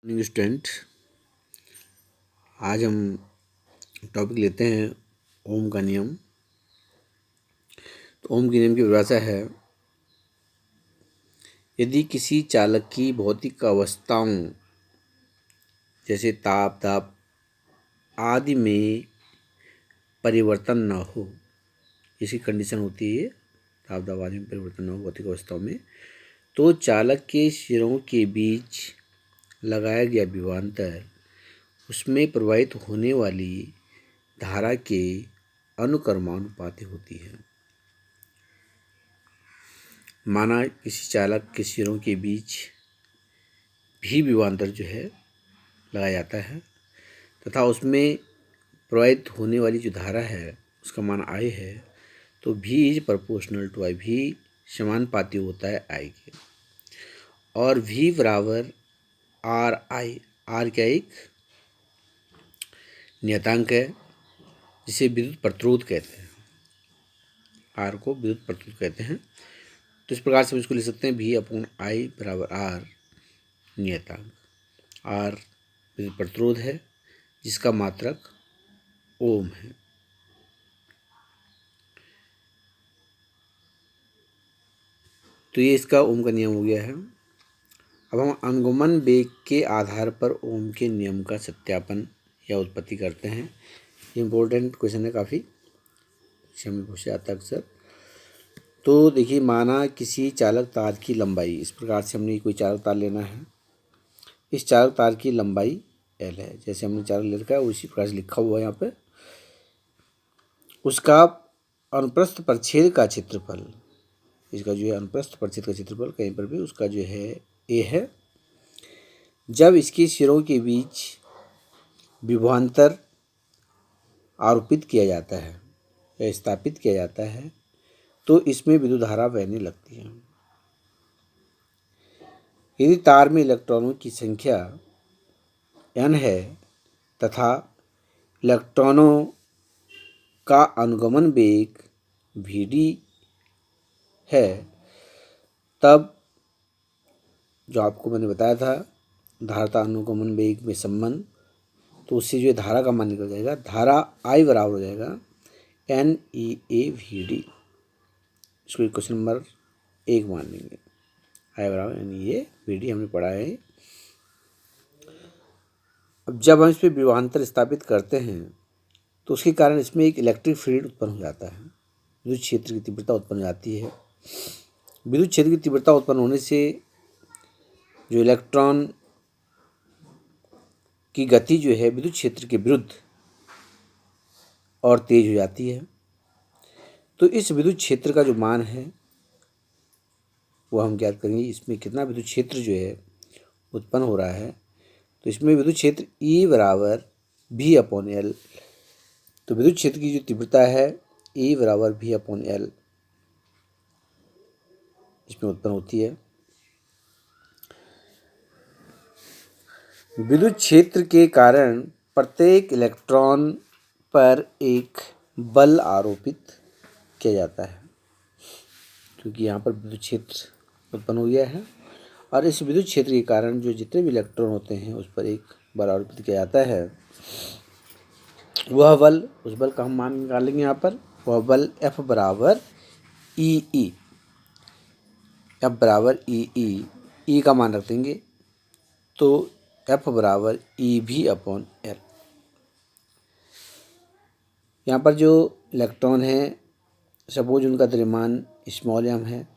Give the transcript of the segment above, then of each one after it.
Morning student. आज हम topic लेते हैं ओम का नियम। तो ओम के नियम की परिभाषा है, यदि किसी चालक की भौतिक अवस्थाओं जैसे ताप दाब आदि में परिवर्तन न हो, इसकी कंडीशन होती है ताप दाब आदि में परिवर्तन न हो भौतिक अवस्थाओं में, तो चालक के सिरों के बीच लगाया गया विभवांतर उसमें प्रवाहित होने वाली धारा के अनुक्रमानुपाती होती है। माना किसी चालक के सिरों के बीच भी विभवांतर जो है लगाया जाता है तथा उसमें प्रवाहित होने वाली जो धारा है उसका मान I है, तो V is proportional to I, V समानुपाती होता है I के। और V बराबर RI, R क्या एक नियतांक है जिसे विद्युत प्रतिरोध कहते हैं, R को विद्युत प्रतिरोध कहते हैं। तो इस प्रकार से हम इसको लिख सकते हैं V/I बराबर R नियतांक। R विद्युत प्रतिरोध है जिसका मात्रक ओम है। तो ये इसका ओम का नियम हो गया है। अब हम अनुगमन वेग के आधार पर ओम के नियम का सत्यापन या उत्पत्ति करते हैं। ये इम्पोर्टेंट क्वेश्चन है काफ़ी, में पूछा जाता है अक्सर। तो देखिए, माना किसी चालक तार की लंबाई, इस प्रकार से हमने कोई चालक तार लेना है। इस चालक तार की लंबाई L है, जैसे हमने चालक ले रखा है उसी प्रकार से लिखा हुआ है यहाँ पे। उसका अनुप्रस्थ परिच्छेद का क्षेत्रफल, इसका जो है अनुप्रस्थ परिच्छेद का क्षेत्रफल कहीं पर भी उसका जो है A है। जब इसके सिरों के बीच विभवांतर आरोपित किया जाता है या स्थापित किया जाता है तो इसमें विद्युत धारा बहने लगती है। यदि तार में इलेक्ट्रॉनों की संख्या n है तथा इलेक्ट्रॉनों का अनुगमन वेग Vd है, तब जो आपको मैंने बताया था धारता अनुगमन वेग में संबंध, तो उससे जो धारा का मान निकल जाएगा। धारा I बराबर हो जाएगा NEA/Vd। इसको क्वेश्चन नंबर 1 मान लेंगे। I बराबर NEA/Vd हमने पढ़ा है। अब जब हम इस पर विभवांतर स्थापित करते हैं तो उसके कारण इसमें एक इलेक्ट्रिक फील्ड उत्पन्न हो जाता है, विद्युत क्षेत्र की तीव्रता उत्पन्न हो जाती है। विद्युत क्षेत्र की तीव्रता उत्पन्न होने से जो इलेक्ट्रॉन की गति जो है विद्युत क्षेत्र के विरुद्ध और तेज हो जाती है। तो इस विद्युत क्षेत्र का जो मान है वो हम ज्ञात करेंगे। इसमें कितना विद्युत क्षेत्र जो है उत्पन्न हो रहा है, तो इसमें विद्युत क्षेत्र E बराबर V/L। तो विद्युत क्षेत्र की जो तीव्रता है E बराबर V/L इसमें उत्पन्न होती है। विद्युत क्षेत्र के कारण प्रत्येक इलेक्ट्रॉन पर एक बल आरोपित किया जाता है, क्योंकि यहाँ पर विद्युत क्षेत्र उत्पन्न हो गया है और इस विद्युत क्षेत्र के कारण जो जितने भी इलेक्ट्रॉन होते हैं उस पर एक बल आरोपित किया जाता है। वह बल, उस बल का हम मान निकालेंगे यहाँ पर। वह बल F बराबर EE, F बराबर EE, E का मान रख देंगे तो F बराबर EV/L। यहाँ पर जो इलेक्ट्रॉन है, सपोज उनका द्रव्यमान स्मॉल m है,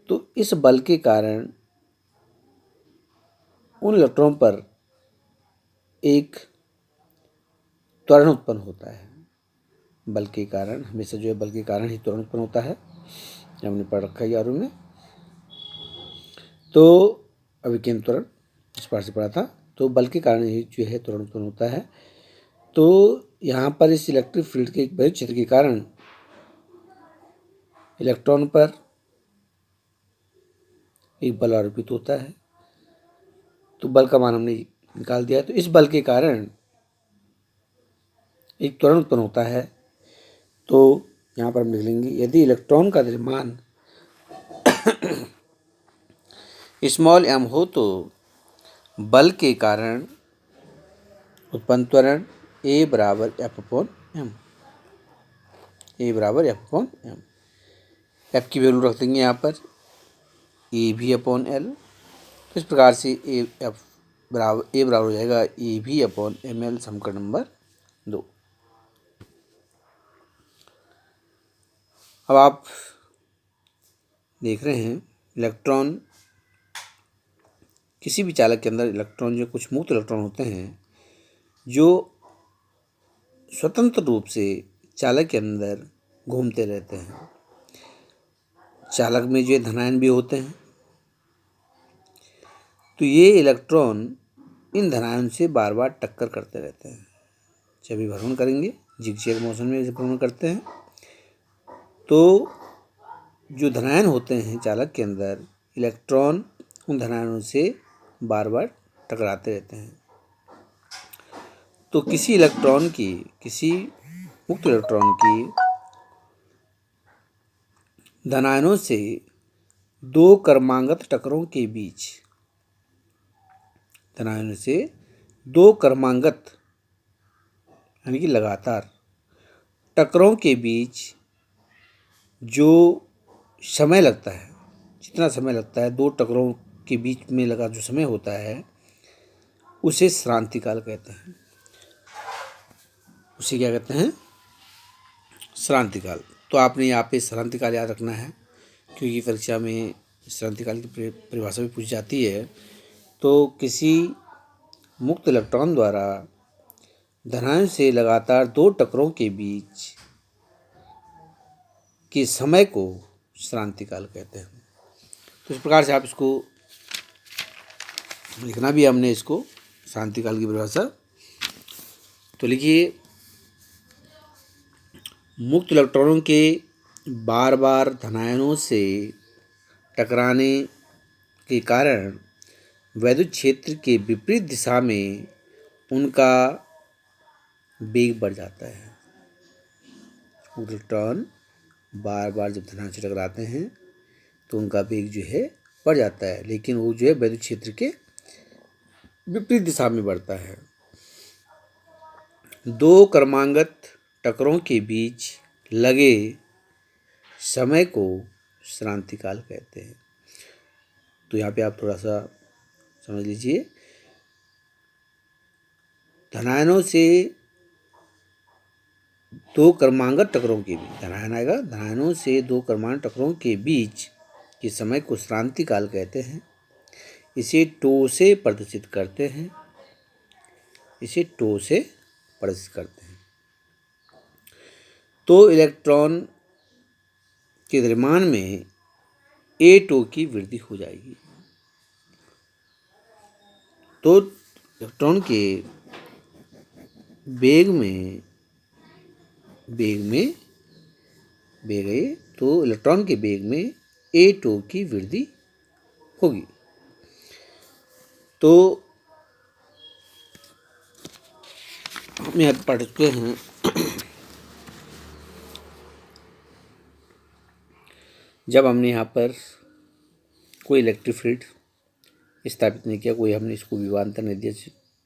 तो इस बल के कारण उन इलेक्ट्रॉन पर एक त्वरण उत्पन्न होता है। बल के कारण, हमेशा जो है बल के कारण ही त्वरण उत्पन्न होता है, हमने पढ़ रखा है 11वीं में। तो अभिकेंद्र त्वरण इस बार से पढ़ा था। तो बल के कारण ही जो है त्वरण उत्पन्न होता है। तो यहाँ पर इस इलेक्ट्रिक फील्ड के विद्युत क्षेत्र के कारण इलेक्ट्रॉन पर एक बल आरोपित होता है। तो बल का मान हमने निकाल दिया। तो इस बल के कारण एक त्वरण उत्पन्न होता है। तो यहाँ पर हम लिख लेंगे, यदि इलेक्ट्रॉन का द्रव्यमान स्मॉल m हो तो बल के कारण उत्पन्न त्वरण ए बराबर एफ अपॉन एम, ए बराबर एफ अपॉन एम। एफ की वैल्यू रख देंगे यहाँ पर ए भी अपॉन एल। तो इस प्रकार से ए बराबर हो जाएगा ए भी अपॉन एम एल, समीकरण नंबर 2। अब आप देख रहे हैं इलेक्ट्रॉन, किसी भी चालक के अंदर इलेक्ट्रॉन, जो कुछ मुक्त इलेक्ट्रॉन होते हैं जो स्वतंत्र रूप से चालक के अंदर घूमते रहते हैं। चालक में जो धनायन भी होते हैं, तो ये इलेक्ट्रॉन इन धनायन से बार बार टक्कर करते रहते हैं। जब भी भ्रमण करेंगे, जिगजैग मोशन में जैसे भ्रमण करते हैं, तो जो धनायन होते हैं चालक के अंदर, इलेक्ट्रॉन उन धनायनों से बार बार टकराते रहते हैं। तो किसी मुक्त इलेक्ट्रॉन की धनायनों से दो क्रमागत टक्करों के बीच, धनायनों से दो क्रमागत यानी कि लगातार टक्करों के बीच जो समय लगता है, जितना समय लगता है दो टक्करों के बीच में लगा जो समय होता है, उसे श्रांति काल कहते हैं। उसे क्या कहते हैं? श्रांति काल। तो आपने यहाँ पे श्रांति काल याद रखना है, क्योंकि परीक्षा में श्रांति काल की परिभाषा भी पूछी जाती है। तो किसी मुक्त इलेक्ट्रॉन द्वारा धनायन से लगातार दो टक्करों के बीच के समय को श्रांति काल कहते हैं। तो इस प्रकार से आप इसको लिखना भी, हमने इसको श्रांति काल की परिभाषा। तो लिखिए, मुक्त इलेक्ट्रॉनों के बार बार धनायनों से टकराने के कारण वैद्युत क्षेत्र के विपरीत दिशा में उनका वेग बढ़ जाता है। इलेक्ट्रॉन बार बार जब धनायन से टकराते हैं तो उनका वेग जो है बढ़ जाता है, लेकिन वो जो है वैद्युत क्षेत्र के विपरीत दिशा में बढ़ता है। दो क्रमागत टक्करों के बीच लगे समय को श्रांति काल कहते हैं। तो यहाँ पे आप थोड़ा सा समझ लीजिए, धनायनों से दो क्रमागत टक्करों के बीच, धनायन आएगा, धनायनों से दो क्रमागत टक्करों के बीच के समय को श्रांति काल कहते हैं। इसे टो से प्रदर्शित करते हैं, इसे टो से प्रदर्शित करते हैं। तो इलेक्ट्रॉन के द्रव्यमान में ए टो की वृद्धि हो जाएगी। तो इलेक्ट्रॉन के वेग में तो इलेक्ट्रॉन के वेग में ए टो की वृद्धि होगी। तो हम यहाँ पढ़ चुके हैं जब हमने यहाँ पर कोई इलेक्ट्रिक फील्ड स्थापित नहीं किया, कोई हमने इसको विभवांतर नहीं दिया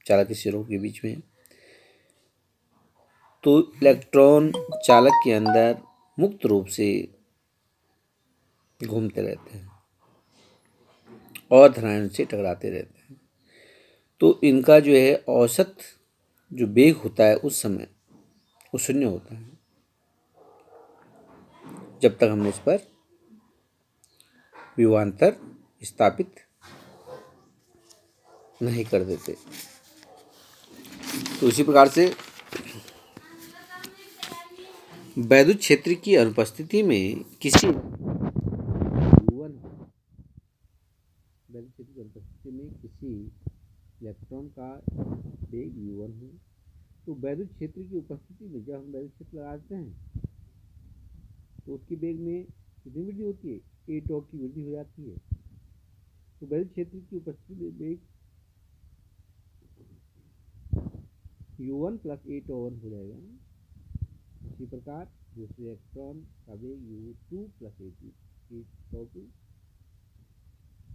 चालक के सिरों के बीच में, तो इलेक्ट्रॉन चालक के अंदर मुक्त रूप से घूमते रहते हैं और धनायन से टकराते रहते हैं। तो इनका जो है औसत जो वेग होता है उस समय वो शून्य होता है, जब तक हमने इस पर विभवांतर स्थापित नहीं कर देते। तो इसी प्रकार से वैद्युत क्षेत्र की अनुपस्थिति में किसी इलेक्ट्रॉन का वेग u1 है, तो वैद्युत क्षेत्र की उपस्थिति में जब हम वैद्युत क्षेत्र लगाते हैं तो उसके वेग में कितनी वृद्धि होती है? ए टो की वृद्धि हो जाती है। तो वैद्युत क्षेत्र की उपस्थिति में वेग u1 प्लस ए टो 1 हो जाएगा। इसी प्रकार दूसरे इलेक्ट्रॉन का वेग u2 प्लस ए टो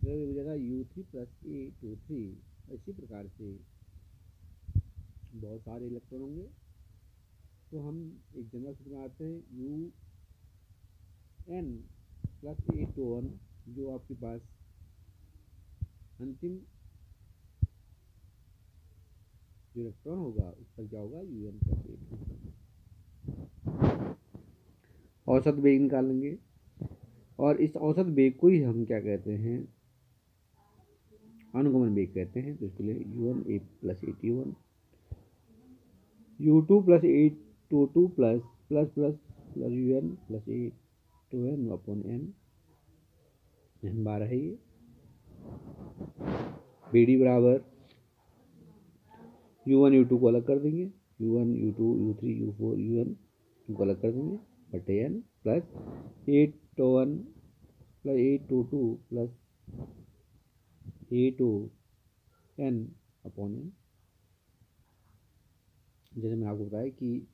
2 हो जाएगा, u3 प्लस ए टो 3 इसी प्रकार से बहुत सारे इलेक्ट्रॉन होंगे, तो हम एक जनरल सूत्र बनाते हैं UN प्लस A21, जो आपके पास अंतिम जो इलेक्ट्रॉन होगा उस पर क्या होगा, UN प्लस A21। औसत वेग निकालेंगे और इस औसत वेग को ही हम क्या कहते हैं, अनुगमन वेग कहते हैं। तो इसके लिए U1 A plus A21, U2 plus A22 plus plus plus plus UN plus A2N upon N 12 है ये। BD बराबर U1 U2 को अलग कर देंगे, U1 U2 U3 U4 UN को अलग कर देंगे बटे N plus A21 plus A22 plus A2N upon N। जैसे मैंने आपको बताया कि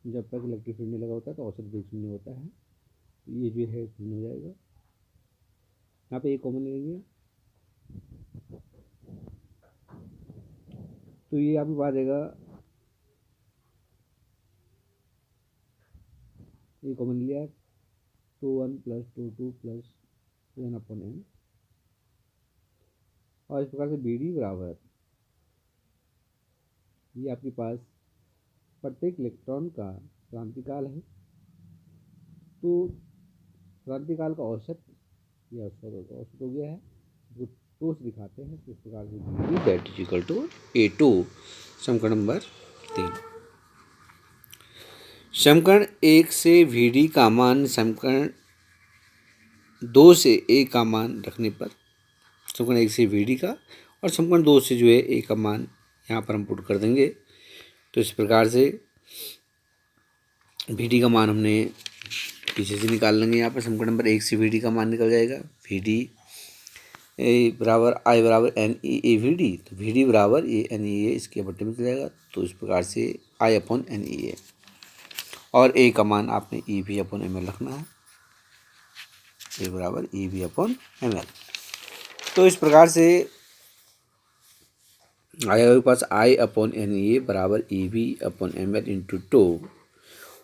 जब तक इलेक्ट्रिक फील्ड नहीं लगा होता है तो औसत वेग शून्य होता है, तो ये जो है शून्य हो जाएगा। यहाँ पे एक कॉमन लेंगे तो ये आपके पास आएगा, ये कॉमन लिया 2 1 प्लस 2 प्लस 1 अपॉन N। और इस प्रकार से BD बराबर, ये आपके पास प्रत्येक इलेक्ट्रॉन का क्रांतिकाल है, तो क्रांतिकाल का औसत, ये औसत हो गया है, जो टोस दिखाते हैं। तो इस प्रकार से BD that is equal to A2। समीकरण नंबर 3। समीकरण 1 से VD का मान समीकरण 2 से A का मान रखने पर, समीकरण 1 से VD का और समीकरण 2 से जो है A का मान यहाँ पर हम पुट कर देंगे। तो इस प्रकार से VD का मान हमने पीछे से निकाल लेंगे। यहाँ पर समीकरण नंबर 1 से VD का मान निकल जाएगा, VD बराबर I बराबर NE VD, तो VD बराबर NE इसके बट्टे में चल जाएगा। तो इस प्रकार से I अपॉन NE और A का मान आपने EV अपॉन ML रखना है, A बराबर EV अपॉन ML। तो इस प्रकार से आया मेरे पास I अपॉन NE बराबर EV अपॉन ML इंटू 2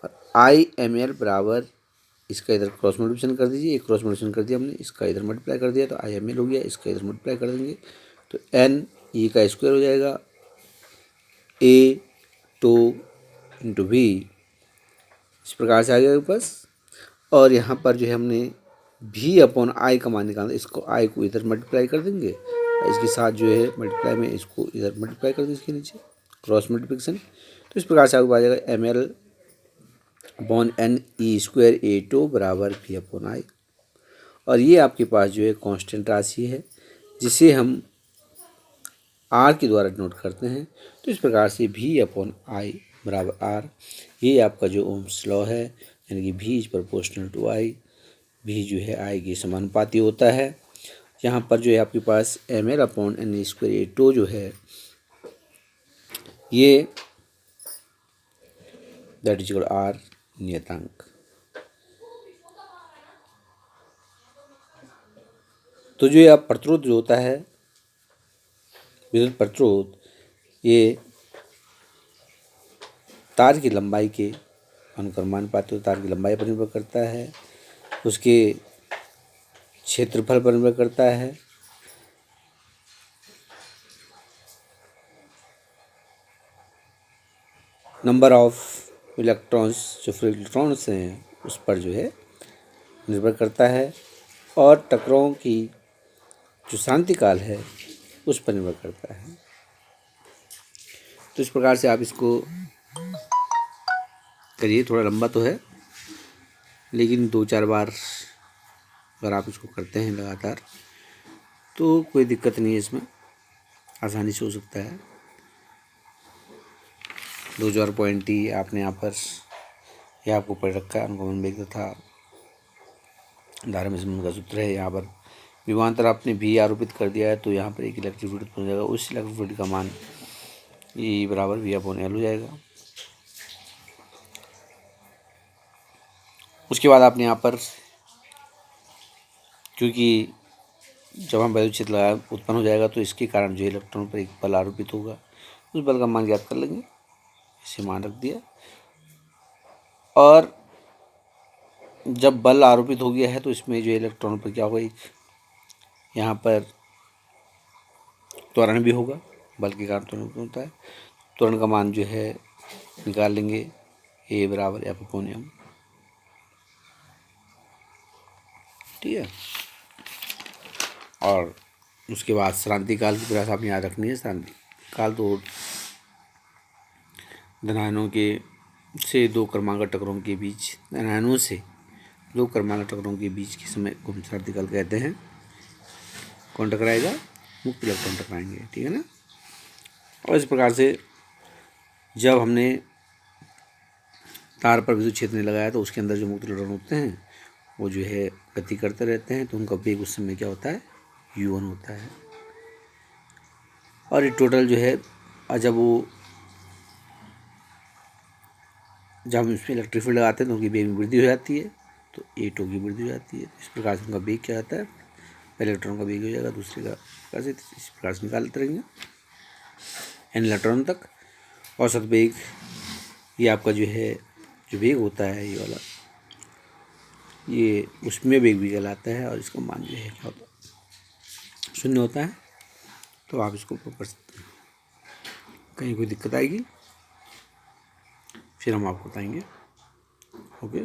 और IML बराबर, इसका इधर क्रॉस मल्टीप्लिकेशन कर दीजिए, एक क्रॉस मल्टीप्लिकेशन कर दिया हमने, इसका इधर मल्टीप्लाई कर दिया तो IML हो गया, इसका इधर मल्टीप्लाई कर देंगे तो NE का स्क्वायर हो जाएगा A2 इंटू V। इस प्रकार से आ गया मेरे पास। और यहाँ पर जो है हमने V अपॉन I का मान निकालना, इसको I को इधर मल्टीप्लाई कर देंगे, इसके साथ जो है मल्टीप्लाई में इसको इधर मल्टीप्लाई कर देंगे, इसके नीचे क्रॉस मल्टीप्लिकेशन। तो इस प्रकार से आपको आ जाएगा ML upon NE square A2 बराबर V अपॉन I। और ये आपके पास जो है कांस्टेंट राशि है, जिसे हम R के द्वारा नोट करते हैं। तो इस प्रकार से V अपॉन I बराबर R, ये आपका जो ओम्स लॉ है, यानी कि V is proportional to I, V जो है I के समानुपाती होता है। यहाँ पर जो है आपके पास ML upon NE square A2 जो है ये दैट इज इक्वल R नियतांक। तो जो ये आप प्रतिरोध जो होता है, विद्युत प्रतिरोध, ये तार की लंबाई के अनुक्रमानुपाती, तार की लंबाई पर निर्भर करता है, उसके क्षेत्रफल पर निर्भर करता है, नंबर ऑफ इलेक्ट्रॉन्स, जो फ्री इलेक्ट्रॉन्स हैं उस पर जो है निर्भर करता है, और टकराव की जो शांतिकाल है उस पर निर्भर करता है। तो इस प्रकार से आप इसको करिए, थोड़ा लंबा तो है लेकिन 2-4 बार अगर आप इसको करते हैं लगातार तो कोई दिक्कत नहीं है, इसमें आसानी से हो सकता है। 2-4 पॉइंट ही आपने यहाँ पर यह आपको पढ़ रखा है, अनुगमन वेग तथा धारा में संबंध का सूत्र है। यहाँ पर विभवांतर आपने भी आरोपित कर दिया है, तो यहाँ पर एक इलेक्ट्रिक फील्ड हो जाएगा, उस इलेक्ट्रिक फील्ड का मान E बराबर V अपॉन L हो जाएगा। उसके बाद आपने यहाँ पर, क्योंकि जब हम वैद्युत क्षेत्र लगा उत्पन्न हो जाएगा तो इसके कारण जो इलेक्ट्रॉन पर एक बल आरोपित होगा, उस बल का मान ज्ञात कर लेंगे। इसे मान रख दिया, और जब बल आरोपित हो गया है तो इसमें जो इलेक्ट्रॉन पर क्या होगा, यहाँ पर त्वरण भी होगा, बल के कारण त्वरण होता है। त्वरण का मान जो है निकाल लेंगे, ए बराबर F/m। ठीक है, और उसके बाद श्रांति काल की परिभाषा आपने याद रखनी है। श्रांति काल तो धनायनों के से दो क्रमांक टकराओं के बीच, धनायनों से दो क्रमांक टकराओं के बीच के समय को हम श्रांति काल कहते हैं। कौन टकराएगा? मुक्त इलेक्ट्रॉन टकराएंगे। ठीक है ना। और इस प्रकार से जब हमने तार पर विद्युत क्षेत्र नहीं लगाया तो उसके अंदर जो मुक्त इलेक्ट्रॉन होते हैं वो जो है गति करते रहते हैं, तो उनका वेग उस समय क्या होता है, u1 होता है। और ये टोटल जो है जब हम इसमें इलेक्ट्रिक फील्ड लगाते हैं तो उनकी वेग में वृद्धि हो जाती है, तो A2 की वृद्धि हो जाती है। इस प्रकार से उनका वेग क्या आता है, पहले इलेक्ट्रॉन का वेग हो जाएगा, दूसरे का कैसे, इस प्रकार से निकालते रहेंगे n इलेक्ट्रॉन तक। औसत वेग ये आपका जो है, जो वेग होता है ये वाला, ये उसमें वेग भी कहलाता है, और इसका मान जो है क्या होता है, 0 होता है। तो आप इसको कर सकते हैं। कहीं कोई दिक्कत आएगी फिर हम आपको बताएंगे। ओके।